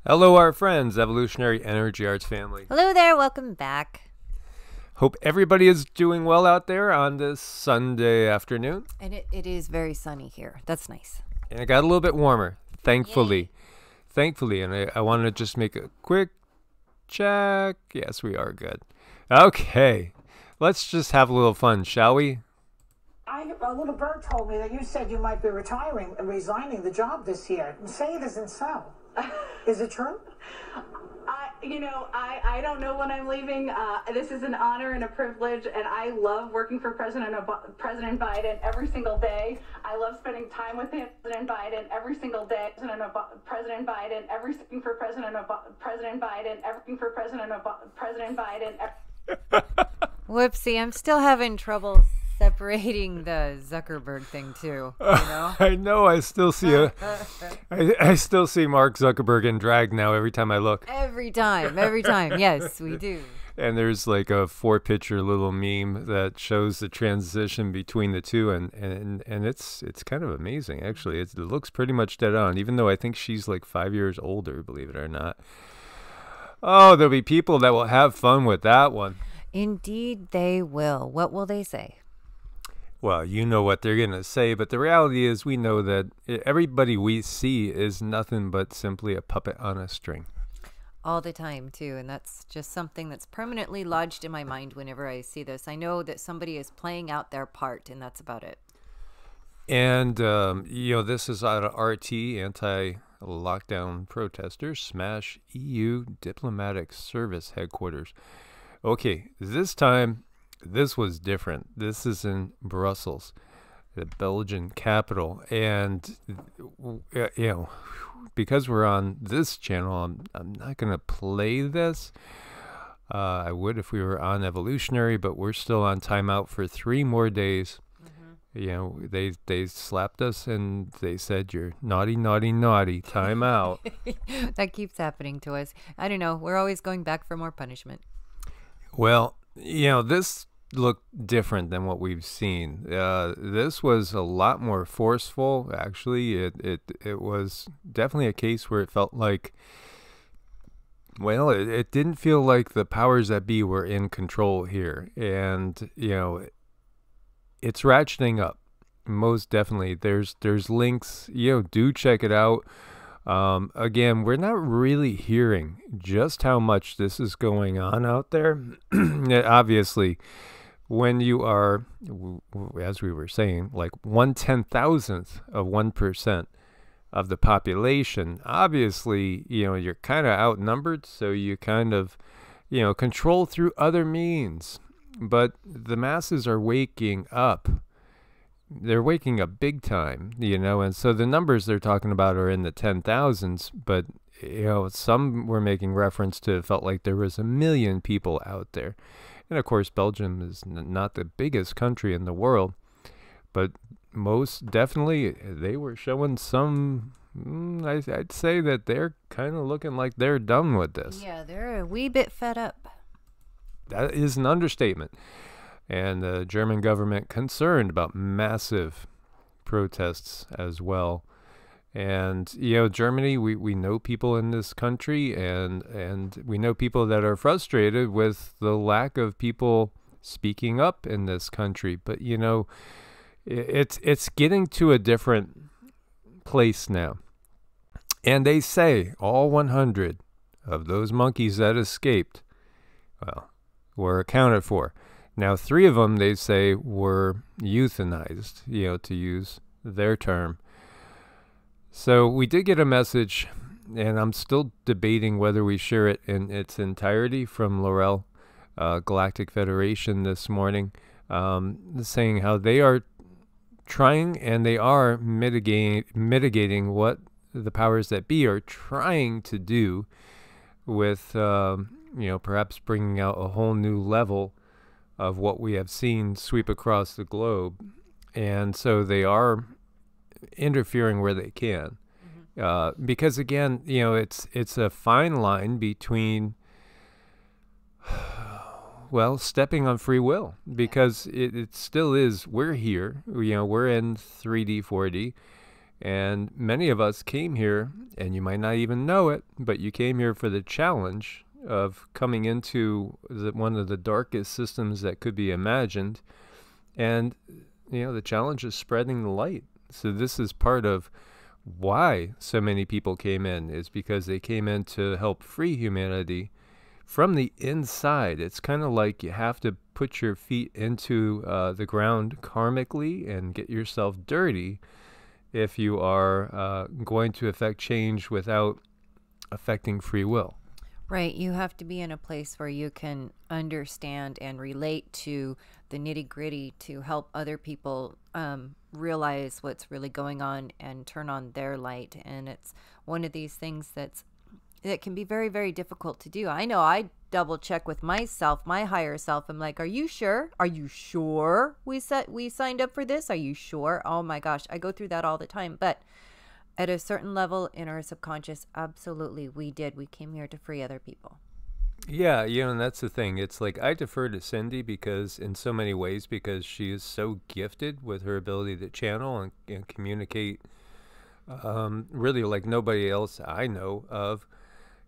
Hello, our friends, Evolutionary Energy Arts family. Hello there, welcome back. Hope everybody is doing well out there on this Sunday afternoon. And it is very sunny here. That's nice. And it got a little bit warmer, thankfully. Yay. Thankfully, and I wanted to just make a quick check. Yes, we are good. Okay, let's just have a little fun, shall we? A little bird told me that you said you might be retiring and resigning the job this year. Say it isn't so. Is it true? I don't know when I'm leaving. This is an honor and a privilege, and I love working for President Biden every single day. I love spending time with him, President Biden, every single day. President Biden, everything for President Biden, everything for President Biden. Whoopsie, I'm still having trouble separating the Zuckerberg thing too. You know? I know. I still see I still see Mark Zuckerberg in drag now every time I look. Every time. Yes, we do. And there's like a 4-picture little meme that shows the transition between the two, and it's kind of amazing actually. It looks pretty much dead on, even though I think she's like 5 years older, believe it or not. Oh, there'll be people that will have fun with that one. Indeed they will. What will they say? Well, you know what they're going to say, but the reality is we know that everybody we see is nothing but simply a puppet on a string. All the time, too. And that's just something that's permanently lodged in my mind whenever I see this. I know that somebody is playing out their part, and that's about it. And, this is out of RT, anti-lockdown protesters smash EU diplomatic service headquarters. Okay, this time, this was different. This is in Brussels, the Belgian capital. And, because we're on this channel, I'm not going to play this. I would if we were on Evolutionary, but we're still on timeout for 3 more days. They slapped us and they said, "You're naughty, naughty, naughty, time out." That keeps happening to us. I don't know. We're always going back for more punishment. Well, this looked different than what we've seen. This was a lot more forceful. Actually, it was definitely a case where it felt like, well, it didn't feel like the powers that be were in control here. And, it's ratcheting up. Most definitely. There's links, do check it out. Again, we're not really hearing just how much this is going on out there. Obviously, when you are, as we were saying, like 1/10,000th of 1% of the population, obviously, you're kind of outnumbered, so you kind of, control through other means. But the masses are waking up. They're waking up big time, and so the numbers they're talking about are in the 10,000s, but, some were making reference to it felt like there was 1 million people out there. And of course, Belgium is not the biggest country in the world, but most definitely they were showing some, I'd say that they're kind of looking like they're done with this. Yeah, they're a wee bit fed up. That is an understatement. And the German government concerned about massive protests as well. And, Germany, we know people in this country, and we know people that are frustrated with the lack of people speaking up in this country. But, it's getting to a different place now. And they say all 100 of those monkeys that escaped, well, were accounted for. Now, 3 of them, they say, were euthanized, to use their term. So we did get a message, and I'm still debating whether we share it in its entirety from Laurel Galactic Federation this morning, saying how they are trying and they are mitigating what the powers that be are trying to do with, perhaps bringing out a whole new level of what we have seen sweep across the globe. And so they are interfering where they can. Because again, it's a fine line between, well, stepping on free will, because it still is, we're here, we're in 3D, 4D, And many of us came here, and you might not even know it, but you came here for the challenge of coming into one of the darkest systems that could be imagined. And, the challenge is spreading the light. So this is part of why so many people came in, is because they came in to help free humanity from the inside. It's kind of like you have to put your feet into the ground karmically and get yourself dirty if you are going to affect change without affecting free will. Right. You have to be in a place where you can understand and relate to the nitty gritty to help other people realize what's really going on and turn on their light. And it's one of these things that can be very, very difficult to do. I know I double check with myself, my higher self. I'm like, are you sure? Are you sure we signed up for this? Are you sure? Oh my gosh, I go through that all the time. But at a certain level in our subconscious, absolutely, we did. We came here to free other people. Yeah, and that's the thing. It's like I defer to Cindy because in so many ways, because she is so gifted with her ability to channel and communicate really like nobody else I know of.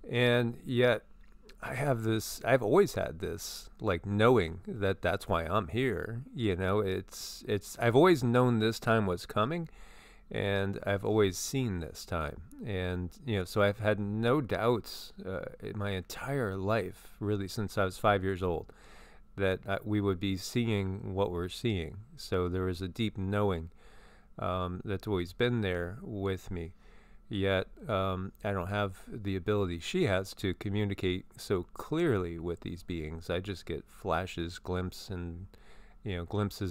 And yet I've always had this, like, knowing that that's why I'm here. I've always known this time was coming, and I've always seen this time. And, so I've had no doubts in my entire life, really since I was 5 years old, that we would be seeing what we're seeing. So there was a deep knowing that's always been there with me. Yet I don't have the ability she has to communicate so clearly with these beings. I just get flashes, glimpses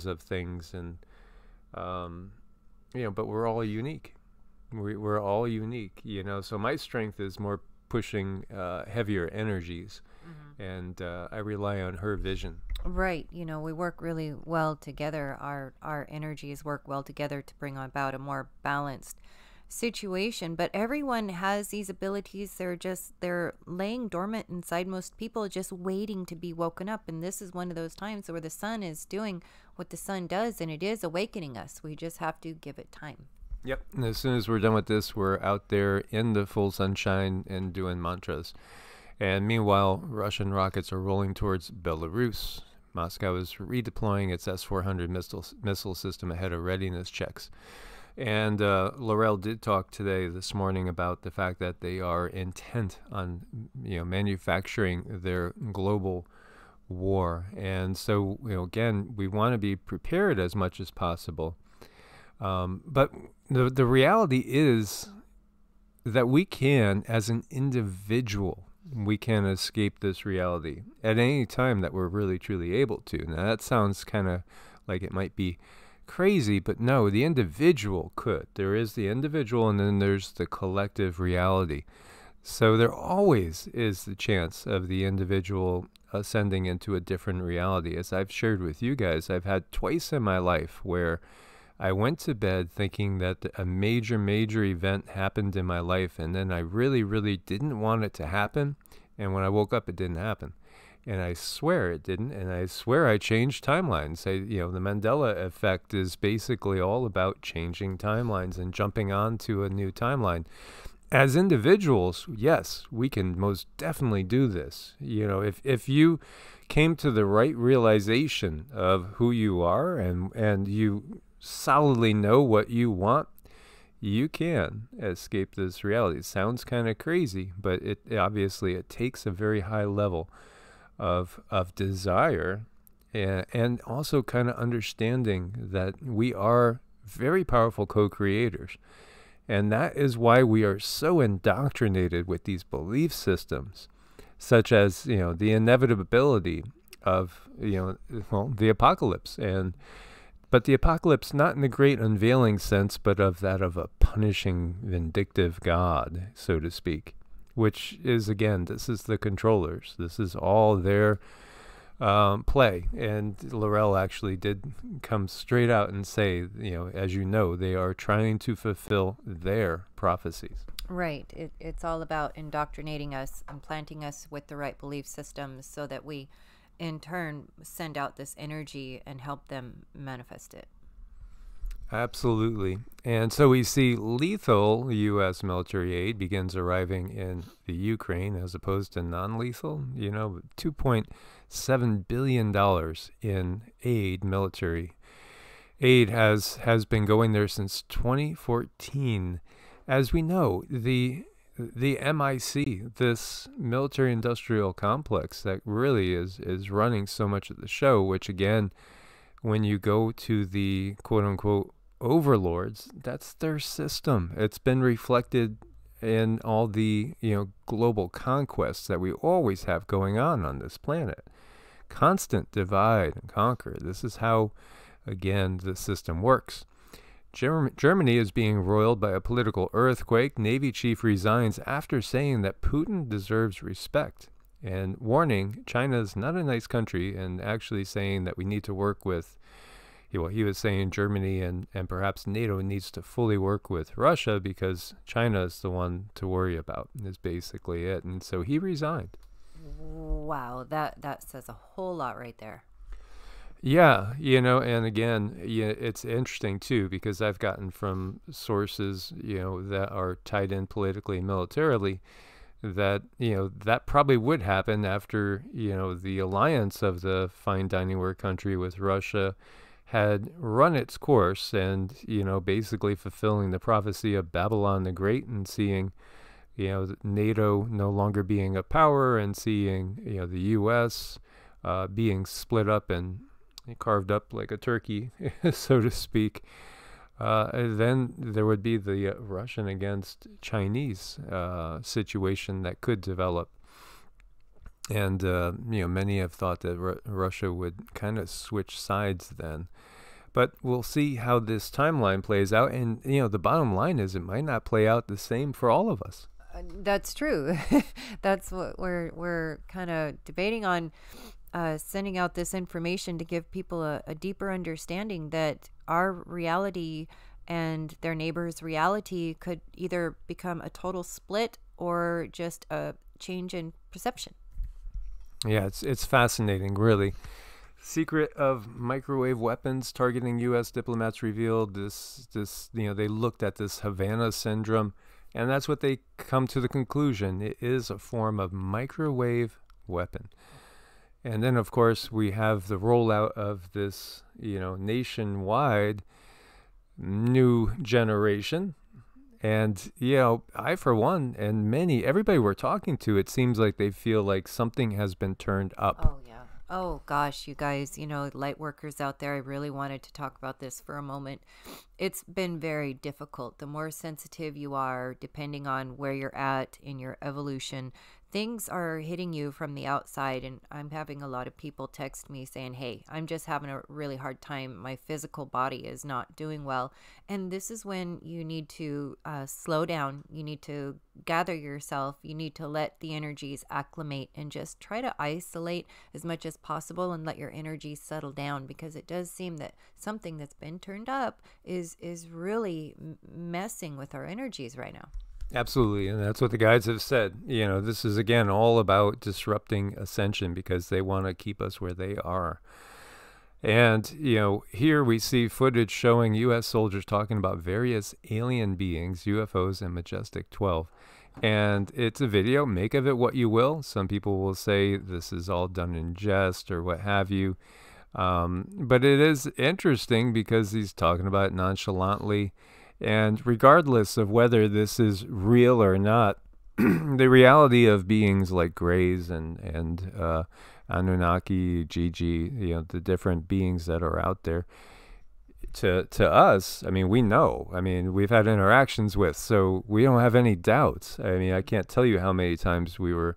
of things, and but we're all unique. We're all unique, So my strength is more pushing heavier energies, and I rely on her vision. Right. We work really well together. Our energies work well together to bring about a more balanced situation, but everyone has these abilities. They're laying dormant inside most people, just waiting to be woken up. And this is one of those times where the sun is doing what the sun does, and it is awakening us. We just have to give it time. Yep. And as soon as we're done with this, we're out there in the full sunshine and doing mantras. And meanwhile, Russian rockets are rolling towards Belarus. Moscow is redeploying its S-400 missile system ahead of readiness checks. And Laurel did talk this morning about the fact that they are intent on, manufacturing their global war. And so, again, we want to be prepared as much as possible. But the reality is that we can, as an individual, we can escape this reality at any time that we're really, truly able to. Now, that sounds kind of like it might be crazy, but no, the individual could. There is the individual, and then there's the collective reality. So there always is the chance of the individual ascending into a different reality. As I've shared with you guys, I've had twice in my life where I went to bed thinking that a major, major event happened in my life, and then I really, really didn't want it to happen, and when I woke up, it didn't happen. And I swear it didn't, and I swear I changed timelines. The Mandela effect is basically all about changing timelines and jumping on to a new timeline. As individuals, yes, we can most definitely do this. If you came to the right realization of who you are and you solidly know what you want, you can escape this reality. It sounds kind of crazy, but it takes a very high level of desire, and also kind of understanding that we are very powerful co-creators. And that is why we are so indoctrinated with these belief systems, such as, the inevitability of, the apocalypse. But the apocalypse, not in the great unveiling sense, but of that of a punishing, vindictive God, so to speak. Which is, again, this is the controllers. This is all their play. And Laurel actually did come straight out and say, as they are trying to fulfill their prophecies. Right. It's all about indoctrinating us and planting us with the right belief systems so that we, in turn, send out this energy and help them manifest it. Absolutely. And so we see lethal U.S. military aid begins arriving in the Ukraine as opposed to non-lethal. $2.7 billion in aid, military aid has been going there since 2014. As we know, the MIC, this military-industrial complex that really is running so much of the show, which again, when you go to the quote-unquote overlords, that's their system. It's been reflected in all the global conquests that we always have going on this planet. Constant divide and conquer. This is how, again, the system works. Germany is being roiled by a political earthquake. Navy chief resigns after saying that Putin deserves respect. And warning, China is not a nice country, and actually saying that we need to work with, he was saying Germany and perhaps NATO needs to fully work with Russia because China is the one to worry about, is basically it. And so he resigned. Wow, that says a whole lot right there. Yeah, and again, it's interesting too, because I've gotten from sources, that are tied in politically and militarily, that, that probably would happen after, the alliance of the fine dining ware country with Russia had run its course and, basically fulfilling the prophecy of Babylon the Great and seeing, NATO no longer being a power and seeing, the U.S. Being split up and carved up like a turkey, so to speak. Then there would be the Russian against Chinese situation that could develop. And, many have thought that Russia would kind of switch sides then. But we'll see how this timeline plays out. And, the bottom line is it might not play out the same for all of us. That's true. That's what we're kind of debating on, sending out this information to give people a deeper understanding that our reality and their neighbor's reality could either become a total split or just a change in perception. Yeah, it's fascinating, really. Secret of microwave weapons targeting U.S. diplomats revealed. This they looked at this Havana syndrome, and that's what they come to the conclusion. It is a form of microwave weapon. And then, of course, we have the rollout of this, nationwide new generation. And, I, for one, and everybody we're talking to, it seems like they feel like something has been turned up. Oh, yeah. Oh, gosh, you guys, light workers out there, I really wanted to talk about this for a moment. It's been very difficult. The more sensitive you are, depending on where you're at in your evolution, things are hitting you from the outside. And I'm having a lot of people text me saying, hey, I'm just having a really hard time. My physical body is not doing well. And this is when you need to slow down. You need to gather yourself. You need to let the energies acclimate and just try to isolate as much as possible and let your energies settle down, because it does seem that something that's been turned up is really messing with our energies right now. Absolutely, and that's what the guides have said. This is, again, all about disrupting ascension because they want to keep us where they are. And, here we see footage showing U.S. soldiers talking about various alien beings, UFOs, and Majestic 12. And it's a video. Make of it what you will. Some people will say this is all done in jest or what have you. But it is interesting because he's talking about it nonchalantly. And regardless of whether this is real or not, the reality of beings like Greys and Anunnaki, Gigi, the different beings that are out there, to us, we know. We've had interactions with, so we don't have any doubts. I can't tell you how many times we were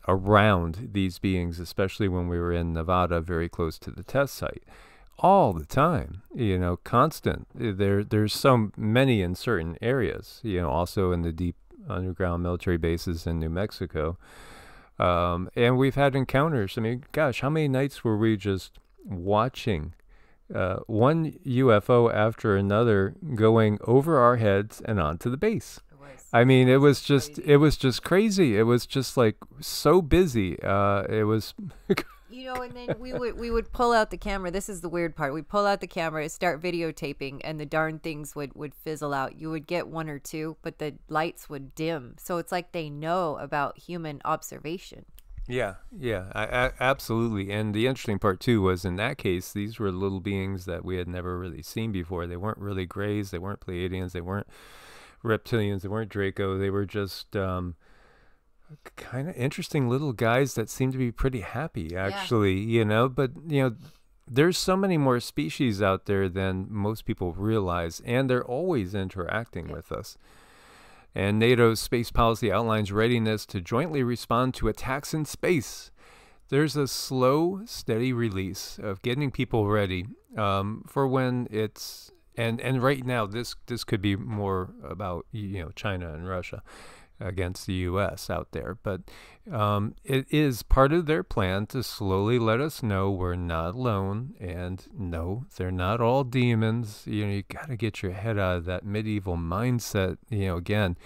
around these beings, especially when we were in Nevada, very close to the test site. All the time, constant. There's so many in certain areas, also in the deep underground military bases in New Mexico. And we've had encounters. Gosh, how many nights were we just watching one UFO after another going over our heads and onto the base? It was just crazy. It was just like so busy. It was And then we would pull out the camera. This is the weird part. We pull out the camera, start videotaping, and the darn things would fizzle out. You would get one or two, but the lights would dim. So it's like they know about human observation. Yeah, absolutely. And the interesting part too was in that case, these were little beings that we had never really seen before. They weren't really Greys, they weren't Pleiadians, they weren't reptilians, they weren't Draco. They were just kind of interesting little guys that seemed to be pretty happy, actually. But there's so many more species out there than most people realize, and they're always interacting with us. And NATO's space policy outlines readiness to jointly respond to attacks in space. There's a slow, steady release of getting people ready for when it's, and right now this could be more about China and Russia against the U.S. out there, but it is part of their plan to slowly let us know we're not alone, and no, they're not all demons. You got to get your head out of that medieval mindset. Again,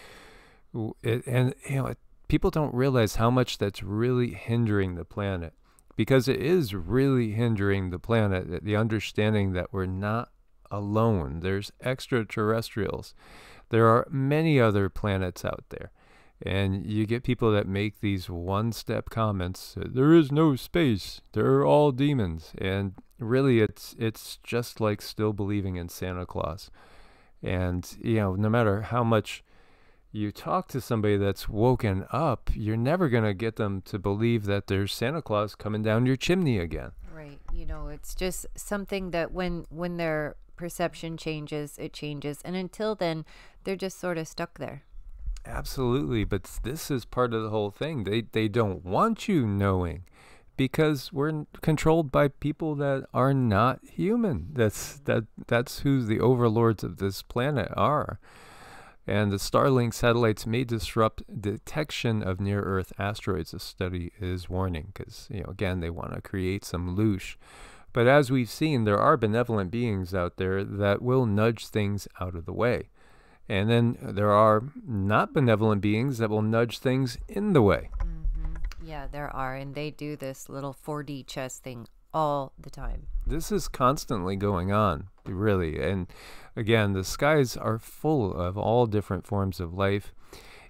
people don't realize how much that's really hindering the planet, because it is really hindering the planet. The understanding that we're not alone. There's extraterrestrials. There are many other planets out there. And you get people that make these one-step comments. There is no space. They're all demons. And really, it's just like still believing in Santa Claus. And, no matter how much you talk to somebody that's woken up, you're never going to get them to believe that there's Santa Claus coming down your chimney again. Right. It's just something that when their perception changes, it changes. And until then, they're just sort of stuck there. Absolutely, but this is part of the whole thing. They don't want you knowing, because we're controlled by people that are not human. That's who the overlords of this planet are. And the Starling Satellites may disrupt detection of near-Earth asteroids, the study is warning, because again, they want to create some loosh. But as we've seen, there are benevolent beings out there that will nudge things out of the way. And then there are not benevolent beings that will nudge things in the way. Mm-hmm. Yeah, there are. And they do this little 4D chess thing all the time. This is constantly going on, really. And again, the skies are full of all different forms of life.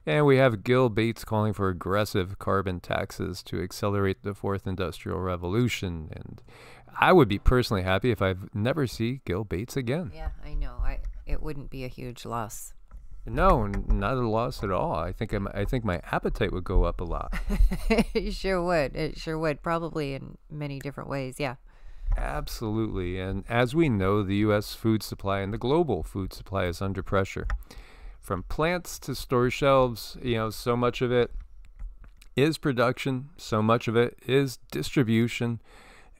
And we have Gil Bates calling for aggressive carbon taxes to accelerate the fourth industrial revolution. And I would be personally happy if I never see Gil Bates again. Yeah, I know. It wouldn't be a huge loss. No, not a loss at all. I think my appetite would go up a lot. It sure would. It sure would. Probably in many different ways. Yeah. Absolutely. And as we know, the U.S. food supply and the global food supply is under pressure. From plants to store shelves, so much of it is production. So much of it is distribution.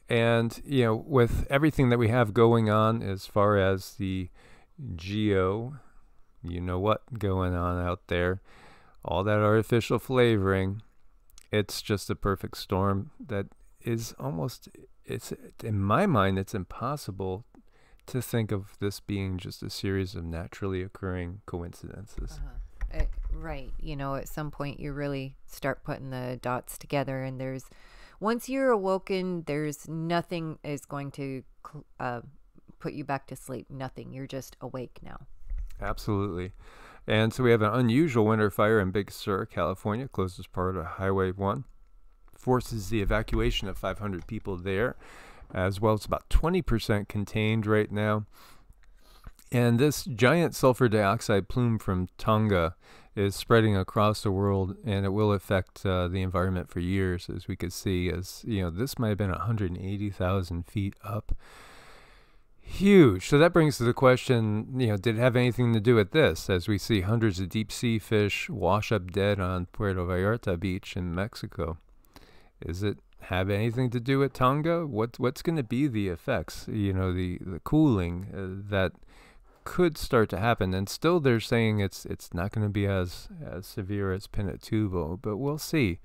And, with everything that we have going on as far as the going on out there, all that artificial flavoring, it's just a perfect storm that is it's in my mind, it's impossible to think of this being just a series of naturally occurring coincidences. Right. At some point you really start putting the dots together, and once you're awoken, there's nothing is going to put you back to sleep. Nothing. You're just awake now. Absolutely. And so we have an unusual winter fire in Big Sur, California, closest part of Highway 1. Forces the evacuation of 500 people there, as well. It's about 20% contained right now. And this giant sulfur dioxide plume from Tonga is spreading across the world, and it will affect the environment for years, as we could see. As this might have been 180,000 feet up. Huge. So that brings to the question, did it have anything to do with this? As we see hundreds of deep sea fish wash up dead on Puerto Vallarta beach in Mexico. Is it have anything to do with Tonga? What's going to be the effects? The cooling that could start to happen. And still they're saying it's not going to be as severe as Pinatubo, but we'll see.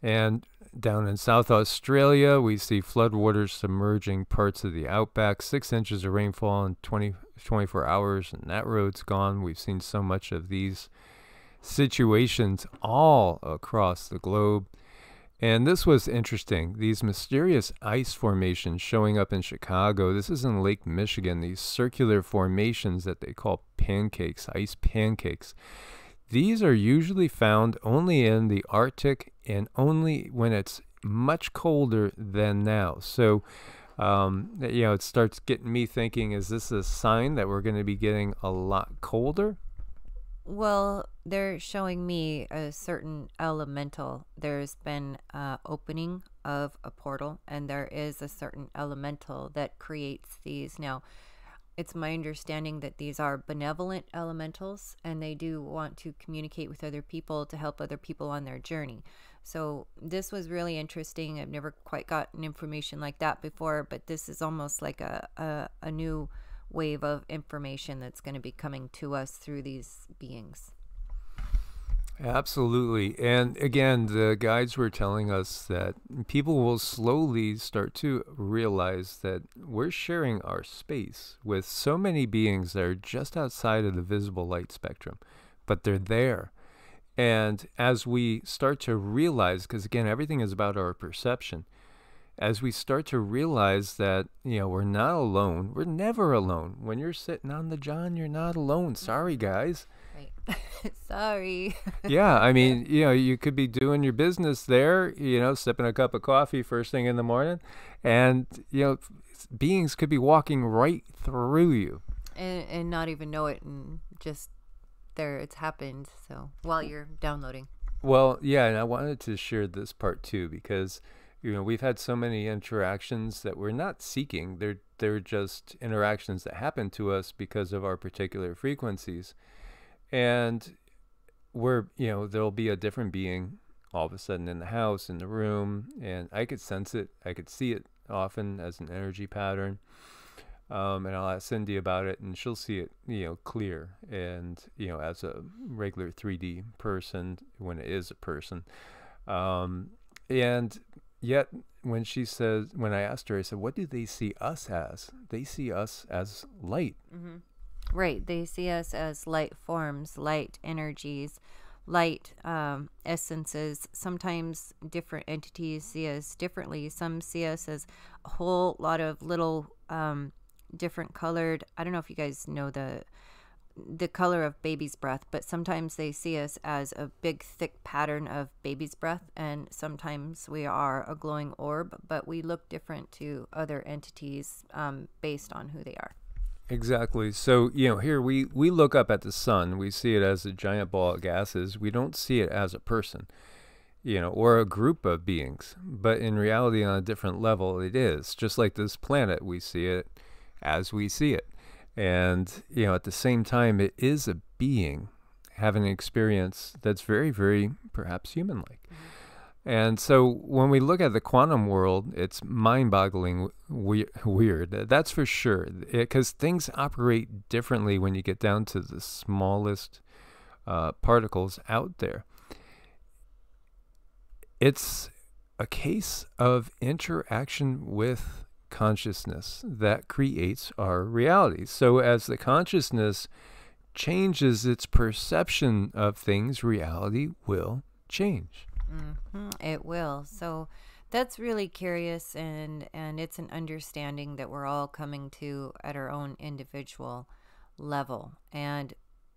And down in South Australia, we see floodwaters submerging parts of the outback, 6 inches of rainfall in 24 hours, and that road's gone. We've seen so much of these situations all across the globe. And this was interesting. These mysterious ice formations showing up in Chicago. This is in Lake Michigan. These circular formations that they call pancakes, ice pancakes. These are usually found only in the Arctic and only when it's much colder than now. So, it starts getting me thinking, is this a sign that we're going to be getting a lot colder? Well, they're showing me a certain elemental. There's been opening of a portal, and there is a certain elemental that creates these. Now, it's my understanding that these are benevolent elementals, and they do want to communicate with other people to help other people on their journey. So this was really interesting. I've never quite gotten information like that before, but this is almost like a new wave of information that's going to be coming to us through these beings. Absolutely. And again, the guides were telling us that people will slowly start to realize that we're sharing our space with so many beings that are just outside of the visible light spectrum, but they're there. And as we start to realize, because again, everything is about our perception, as we start to realize that, we're not alone. We're never alone. When you're sitting on the John, you're not alone. Sorry, guys. Right. Sorry. Yeah, I mean, you could be doing your business there, sipping a cup of coffee first thing in the morning, and, beings could be walking right through you. And not even know it, and just there it's happened. So while you're downloading. Well, yeah, and I wanted to share this part too, because we've had so many interactions that we're not seeking. They're just interactions that happen to us because of our particular frequencies. And there'll be a different being all of a sudden in the house, in the room, and I could sense it. I could see it often as an energy pattern. And I'll ask Cindy about it, and she'll see it, clear. And, as a regular 3D person, when it is a person. And yet, when I asked her, I said, what do they see us as? They see us as light. Mm-hmm. Right. They see us as light forms, light energies, light essences. Sometimes different entities see us differently. Some see us as a whole lot of little different colored. I don't know if you guys know the color of baby's breath, but sometimes they see us as a big thick pattern of baby's breath, and sometimes we are a glowing orb, but we look different to other entities based on who they are. Exactly. So, here we look up at the sun. We see it as a giant ball of gases. We don't see it as a person, or a group of beings. But in reality, on a different level, it is. Just like this planet, we see it as we see it. And, at the same time, it is a being having an experience that's very, very perhaps human-like. Mm-hmm. And so when we look at the quantum world, it's mind-boggling weird. That's for sure. Because things operate differently when you get down to the smallest particles out there. It's a case of interaction with consciousness that creates our reality. So as the consciousness changes its perception of things, reality will change. Mm-hmm. It will. So that's really curious, and it's an understanding that we're all coming to at our own individual level. And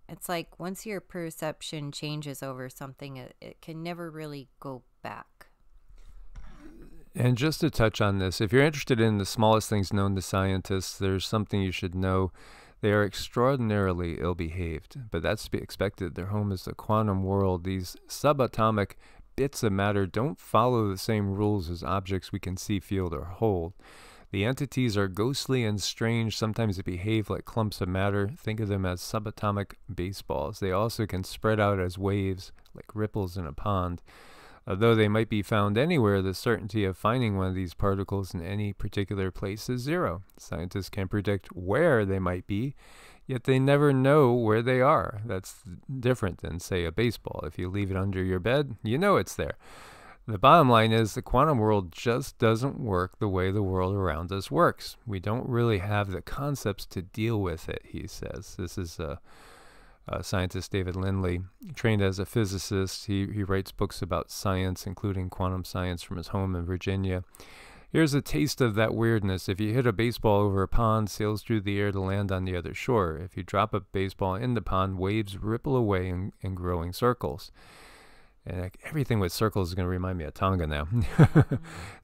it's like once your perception changes over something, it can never really go back. And just to touch on this, if you're interested in the smallest things known to scientists, there's something you should know. They are extraordinarily ill-behaved, but that's to be expected. Their home is the quantum world. These subatomic bits of matter don't follow the same rules as objects we can see, feel, or hold. The entities are ghostly and strange. Sometimes they behave like clumps of matter. Think of them as subatomic baseballs. They also can spread out as waves, like ripples in a pond. Although they might be found anywhere, the certainty of finding one of these particles in any particular place is zero. Scientists can predict where they might be, yet they never know where they are. That's different than, say, a baseball. If you leave it under your bed, you know it's there. The bottom line is the quantum world just doesn't work the way the world around us works. We don't really have the concepts to deal with it, he says. This is scientist David Lindley, trained as a physicist. He writes books about science, including quantum science, from his home in Virginia. Here's a taste of that weirdness. If you hit a baseball over a pond, sails through the air to land on the other shore. If you drop a baseball in the pond, waves ripple away in growing circles. And everything with circles is going to remind me of Tonga now.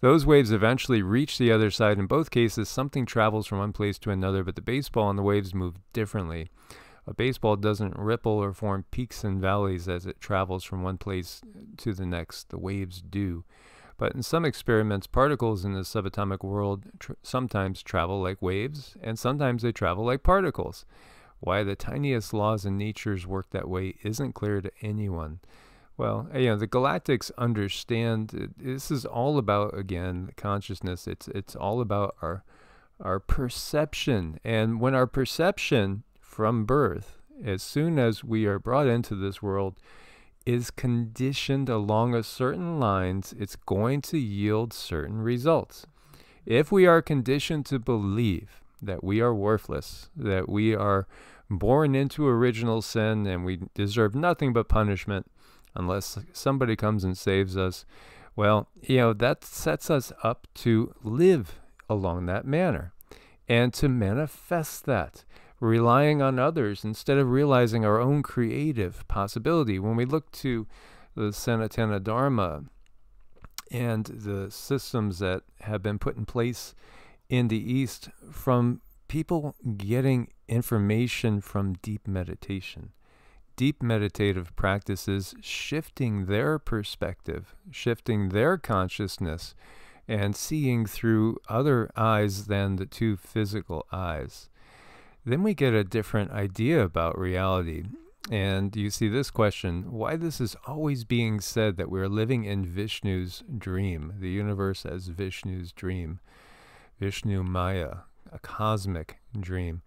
Those waves eventually reach the other side. In both cases, something travels from one place to another, but the baseball and the waves move differently. A baseball doesn't ripple or form peaks and valleys as it travels from one place to the next. The waves do. But in some experiments, particles in the subatomic world sometimes travel like waves, and sometimes they travel like particles. Why the tiniest laws in nature's work that way isn't clear to anyone. Well, the galactics understand this is all about, again, consciousness. It's all about our perception. And when our perception from birth, as soon as we are brought into this world, is conditioned along a certain lines, it's going to yield certain results. If we are conditioned to believe that we are worthless, that we are born into original sin and we deserve nothing but punishment unless somebody comes and saves us, well, that sets us up to live along that manner and to manifest that, relying on others instead of realizing our own creative possibility. When we look to the Sanatana Dharma and the systems that have been put in place in the East from people getting information from deep meditation, deep meditative practices, shifting their perspective, shifting their consciousness, and seeing through other eyes than the two physical eyes, then we get a different idea about reality. And you see this question, why this is always being said that we're living in Vishnu's dream, the universe as Vishnu's dream, Vishnu Maya, a cosmic dream.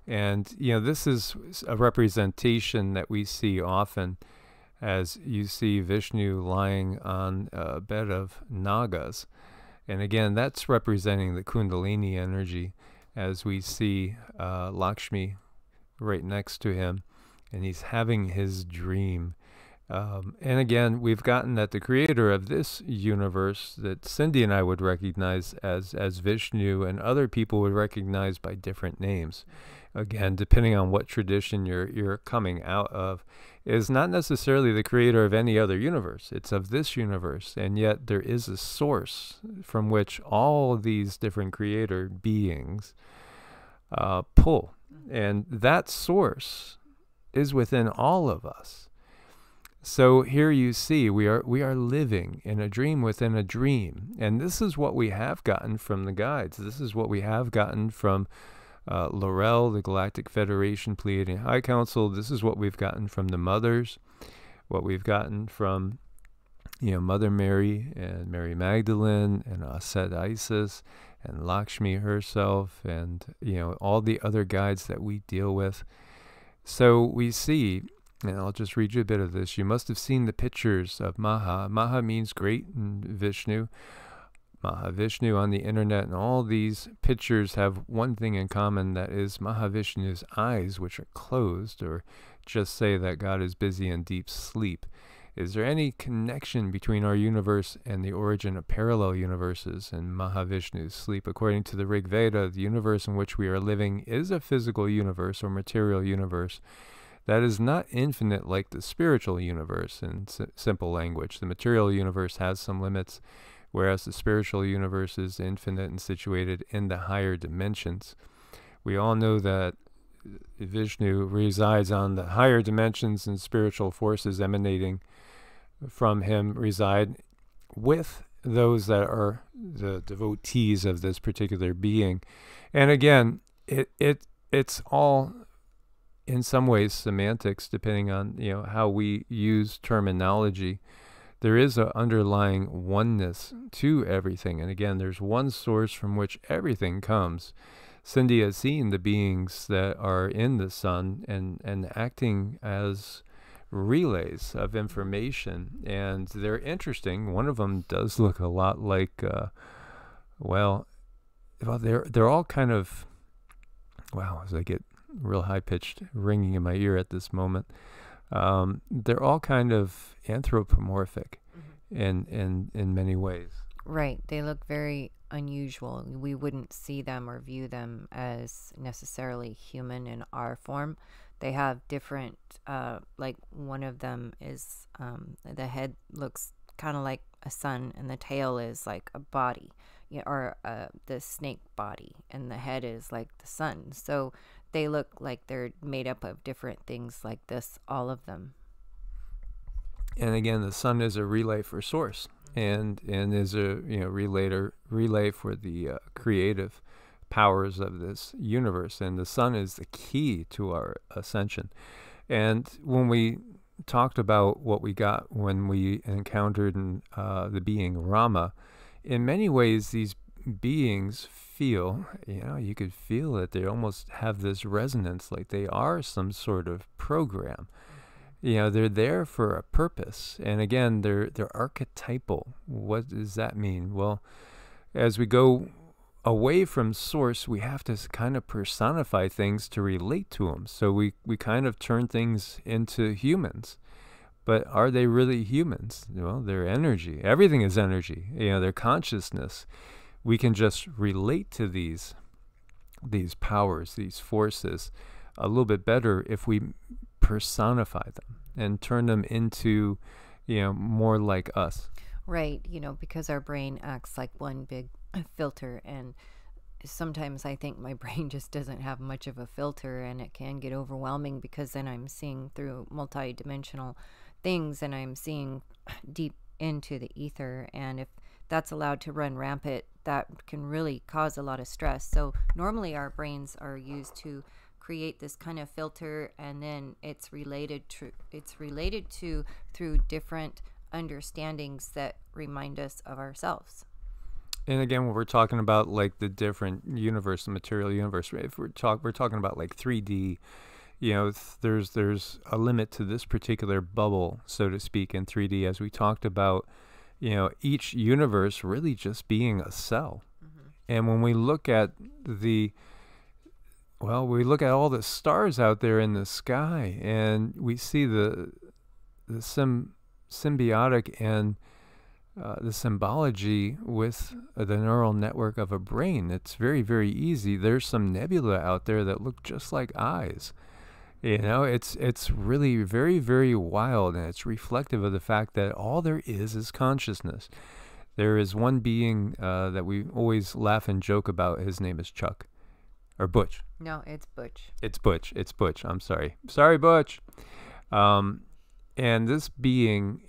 And, this is a representation that we see often as you see Vishnu lying on a bed of Nagas. And again, that's representing the Kundalini energy, as we see Lakshmi right next to him, and he's having his dream. And again, we've gotten that the creator of this universe that Cindy and I would recognize as Vishnu, and other people would recognize by different names, again, depending on what tradition you're coming out of, is not necessarily the creator of any other universe. It's of this universe, and yet there is a source from which all these different creator beings pull. And that source is within all of us. So here you see we are living in a dream within a dream. And this is what we have gotten from the guides. This is what we have gotten from Laurel, the Galactic Federation, Pleiadian High Council. This is what we've gotten from the mothers, what we've gotten from Mother Mary and Mary Magdalene and Aset Isis and Lakshmi herself, and all the other guides that we deal with. So we see, and I'll just read you a bit of this. You must have seen the pictures of Maha. Maha means great in Vishnu. Mahavishnu on the internet, and all these pictures have one thing in common, that is Mahavishnu's eyes, which are closed, or just say that God is busy in deep sleep. Is there any connection between our universe and the origin of parallel universes and Mahavishnu's sleep? According to the Rig Veda, the universe in which we are living is a physical universe or material universe that is not infinite like the spiritual universe. In simple language, the material universe has some limits, whereas the spiritual universe is infinite and situated in the higher dimensions. We all know that Vishnu resides on the higher dimensions, and spiritual forces emanating from him reside with those that are the devotees of this particular being. And again, it's all in some ways semantics, depending on how we use terminology. There is an underlying oneness to everything. And again, there's one source from which everything comes. Cindy has seen the beings that are in the sun and acting as relays of information. And they're interesting. One of them does look a lot like, they're all kind of, wow, as I get real high-pitched ringing in my ear at this moment. They're all kind of anthropomorphic in many ways. Right. They look very unusual. We wouldn't see them or view them as necessarily human in our form. They have different, like one of them is, the head looks kind of like a sun, and the tail is like a body, or the snake body, and the head is like the sun. So they look like they're made up of different things like this, all of them. And again, the sun is a relay for source, and is a relay for the creative powers of this universe. And the sun is the key to our ascension. And when we talked about what we got when we encountered the being Rama, in many ways these beings feel, you could feel it. They almost have this resonance, like they are some sort of program. They're there for a purpose. And again, they're archetypal. What does that mean? Well, as we go away from source, we have to kind of personify things to relate to them. So we kind of turn things into humans. But are they really humans? Well, they're energy. Everything is energy. Their consciousness. We can just relate to these powers, these forces, a little bit better if we personify them and turn them into, more like us. Right. Because our brain acts like one big filter, and sometimes I think my brain just doesn't have much of a filter, and it can get overwhelming because then I'm seeing through multi-dimensional things, and I'm seeing deep into the ether, and if that's allowed to run rampant, that can really cause a lot of stress. So normally our brains are used to create this kind of filter, and then it's related to through different understandings that remind us of ourselves. And again, when we're talking about like the different universe, the material universe, if we're talking about like 3D, there's a limit to this particular bubble, so to speak, in 3D, as we talked about, each universe really just being a cell. And when we look at we look at all the stars out there in the sky, and we see the symbiotic and the symbology with the neural network of a brain. It's very, very easy. There's some nebula out there that look just like eyes. It's really very, very wild, and it's reflective of the fact that all there is consciousness. There is one being that we always laugh and joke about. His name is Chuck. Or Butch. No, it's Butch. It's Butch. I'm sorry. Sorry, Butch. And this being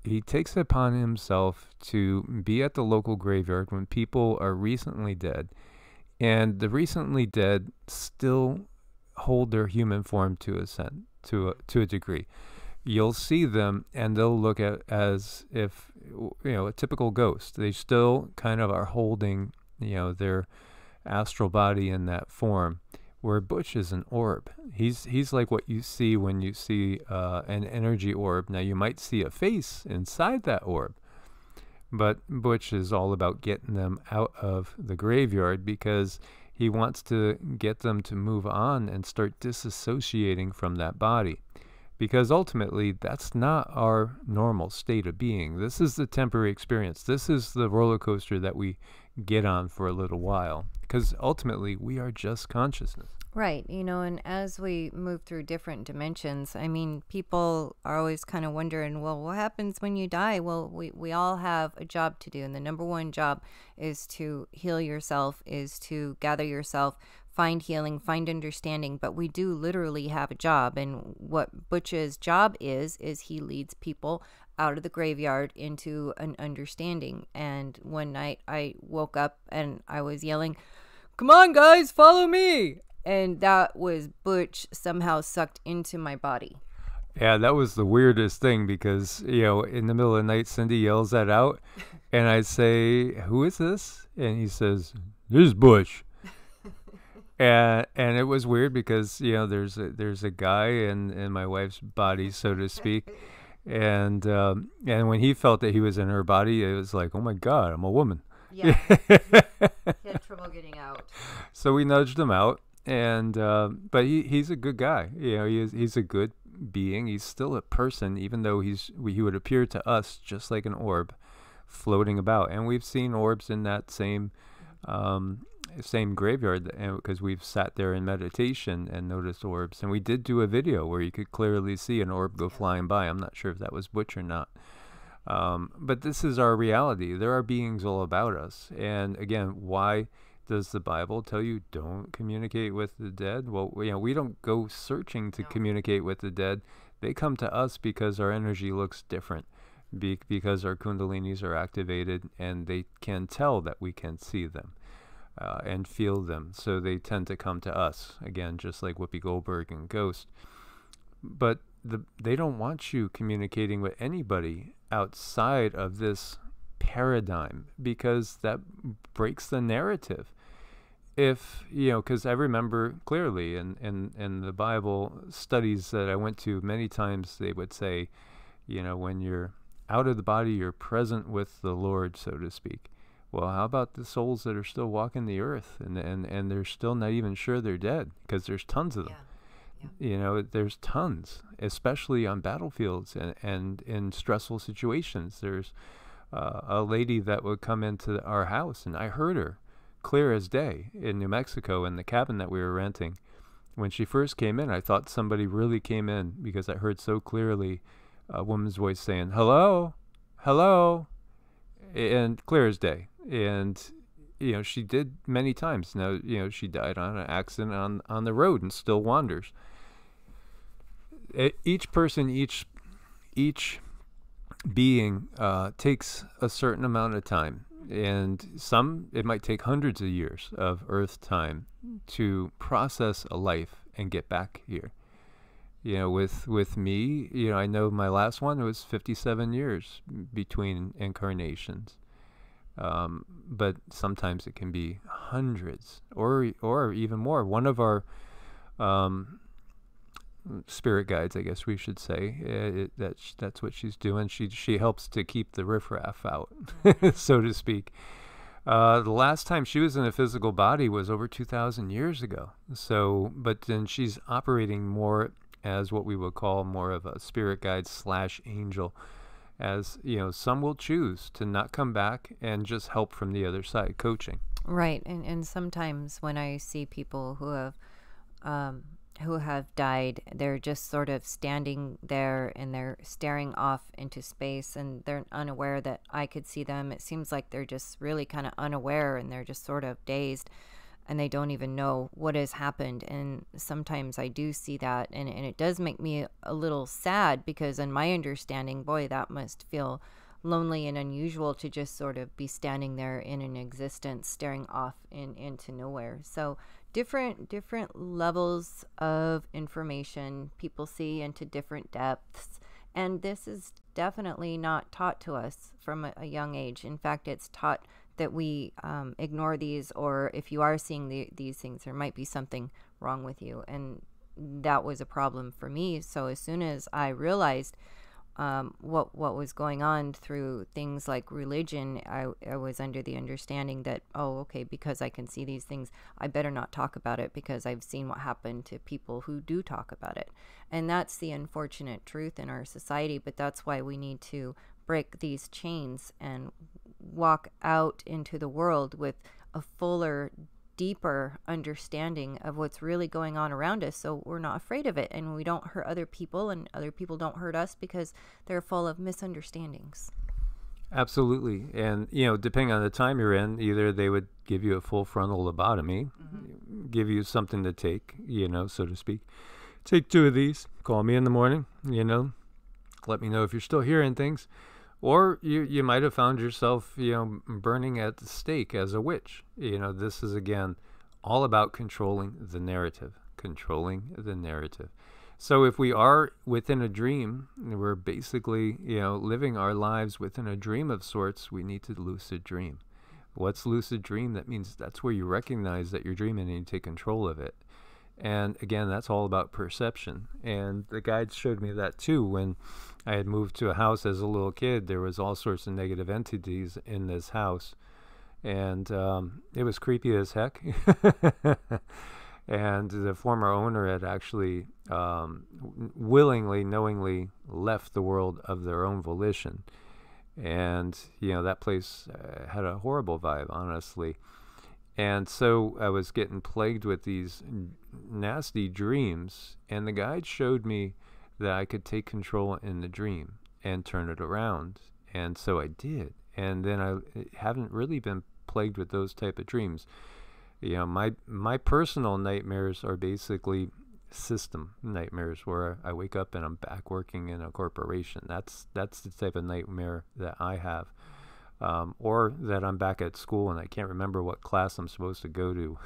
he takes it upon himself to be at the local graveyard when people are recently dead. And the recently dead still hold their human form to a degree. You'll see them, and they'll look at as if, a typical ghost. They still kind of are holding, their astral body in that form, where Butch is an orb. He's like what you see when you see an energy orb. Now, you might see a face inside that orb, but Butch is all about getting them out of the graveyard because he wants to get them to move on and start disassociating from that body. Because ultimately, that's not our normal state of being. This is the temporary experience. This is the roller coaster that we get on for a little while. Because ultimately, we are just consciousness. Right. And as we move through different dimensions, people are always kind of wondering, well, what happens when you die? Well, we all have a job to do. And the number one job is to heal yourself, is to gather yourself, find healing, find understanding. But we do literally have a job. And what Butch's job is he leads people out of the graveyard into an understanding. And one night I woke up and I was yelling, "Come on, guys, follow me." And that was Butch somehow sucked into my body. Yeah, that was the weirdest thing because, in the middle of the night, Cindy yells that out. And I say, "Who is this?" And he says, "This is Butch." And it was weird because, there's a guy in my wife's body, so to speak. And when he felt that he was in her body, it was like, oh my God, I'm a woman. Yeah. He had trouble getting out. So we nudged him out, And but he's a good guy. You know, he's a good being. He's still a person, even though he would appear to us just like an orb floating about. And we've seen orbs in that same graveyard, because we've sat there in meditation and noticed orbs. And we did do a video where you could clearly see an orb go flying by. I'm not sure if that was Butch or not. But this is our reality. There are beings all about us. And again, why does the Bible tell you don't communicate with the dead? Well, you know, we don't go searching to communicate with the dead. They come to us because our energy looks different, because our kundalinis are activated, and they can tell that we can see them and feel them. So they tend to come to us, again, just like Whoopi Goldberg and Ghost. But they don't want you communicating with anybody outside of this paradigm, because that breaks the narrative. If, you know, because I remember clearly in the Bible studies that I went to many times, they would say, you know, when you're out of the body, you're present with the Lord, so to speak. Well, how about the souls that are still walking the earth and they're still not even sure they're dead, because there's tons of them. Yeah. You know, there's tons, especially on battlefields and in stressful situations. There's a lady that would come into our house, and I heard her clear as day in New Mexico in the cabin that we were renting. When she first came in, I thought somebody really came in, because I heard so clearly a woman's voice saying, "Hello, hello," and clear as day. And, you know, she did many times. Now, you know, she died on an accident on the road and still wanders. Each person, each being takes a certain amount of time. And it might take hundreds of years of Earth time to process a life and get back here. You know, with me, you know, I know my last one was 57 years between incarnations. But sometimes it can be hundreds or even more. One of our spirit guides, I guess we should say, that's what she's doing. She helps to keep the riffraff out, so to speak. The last time she was in a physical body was over 2,000 years ago. So, but then she's operating more as what we would call more of a spirit guide / angel. As, you know, some will choose to not come back and just help from the other side, coaching. Right. And sometimes when I see people who have died, they're just sort of standing there and they're staring off into space, and they're unaware that I could see them. It seems like they're just really kind of unaware, and they're just sort of dazed, and they don't even know what has happened. And sometimes I do see that, and it does make me a little sad, because in my understanding, boy, that must feel lonely and unusual to just sort of be standing there in an existence staring off into nowhere. So different levels of information people see into different depths, and this is definitely not taught to us from a young age. In fact, it's taught that we ignore these, or if you are seeing these things, there might be something wrong with you. And that was a problem for me. So as soon as I realized what was going on through things like religion, I was under the understanding that, oh, okay, because I can see these things, I better not talk about it, because I've seen what happened to people who do talk about it. And that's the unfortunate truth in our society, but that's why we need to break these chains and walk out into the world with a fuller, deeper understanding of what's really going on around us, so we're not afraid of it, and we don't hurt other people, and other people don't hurt us, because they're full of misunderstandings. Absolutely. And, you know, depending on the time you're in, either they would give you a full frontal lobotomy, give you something to take, you know, so to speak. Take 2 of these, call me in the morning, you know, let me know if you're still hearing things. Or you might have found yourself, you know, burning at the stake as a witch. You know, this is, again, all about controlling the narrative. So if we are within a dream, we're basically, you know, living our lives within a dream of sorts, we need to lucid dream. What's lucid dream? That means that's where you recognize that you're dreaming and you take control of it. And again, that's all about perception. And the guides showed me that too. When I had moved to a house as a little kid, there was all sorts of negative entities in this house. And it was creepy as heck. And the former owner had actually willingly, knowingly left the world of their own volition. And, that place had a horrible vibe, honestly. And so I was getting plagued with these nasty dreams, and the guide showed me that I could take control in the dream and turn it around. And so I did. And then I haven't really been plagued with those type of dreams. My personal nightmares are basically system nightmares, where I wake up and I'm back working in a corporation. That's the type of nightmare that I have. Or that I'm back at school and I can't remember what class I'm supposed to go to.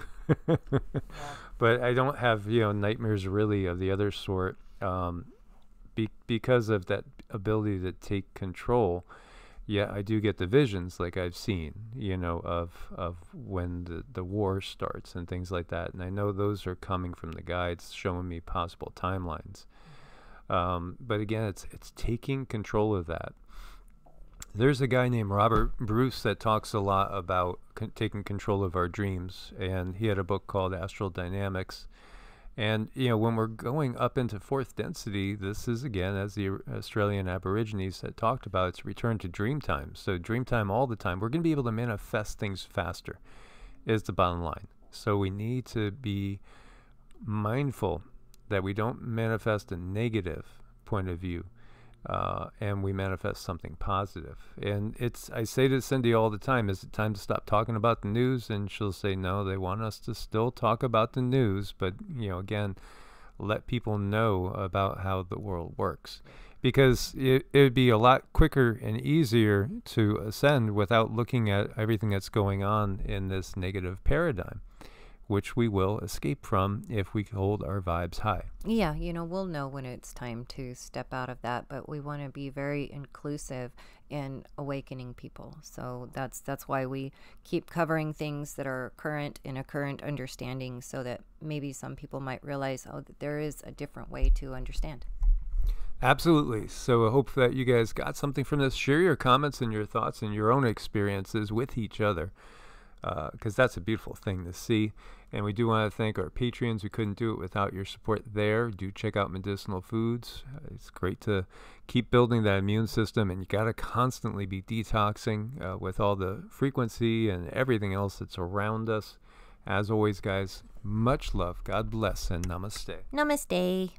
But I don't have, nightmares really of the other sort, because of that ability to take control. Yeah, I do get the visions like I've seen, of when the war starts and things like that. And I know those are coming from the guides showing me possible timelines. But again, it's taking control of that. There's a guy named Robert Bruce that talks a lot about taking control of our dreams, and he had a book called Astral Dynamics. And, when we're going up into fourth density, this is, again, as the Australian Aborigines had talked about, it's return to dream time. So dream time all the time. We're going to be able to manifest things faster, is the bottom line. So we need to be mindful that we don't manifest a negative point of view. And we manifest something positive. And I say to Cindy all the time, is it time to stop talking about the news? And she'll say, no, they want us to still talk about the news, but, again, let people know about how the world works. Because it would be a lot quicker and easier to ascend without looking at everything that's going on in this negative paradigm, which we will escape from if we hold our vibes high. Yeah, we'll know when it's time to step out of that, but we want to be very inclusive in awakening people. So that's why we keep covering things that are current in a current understanding, so that maybe some people might realize, that there is a different way to understand. Absolutely. So I hope that you guys got something from this. Share your comments and your thoughts and your own experiences with each other, because that's a beautiful thing to see. And we do want to thank our Patreons. We couldn't do it without your support there. Do check out Medicinal Foods. It's great to keep building that immune system, and you got to constantly be detoxing with all the frequency and everything else that's around us. As always, guys, much love. God bless, and namaste. Namaste.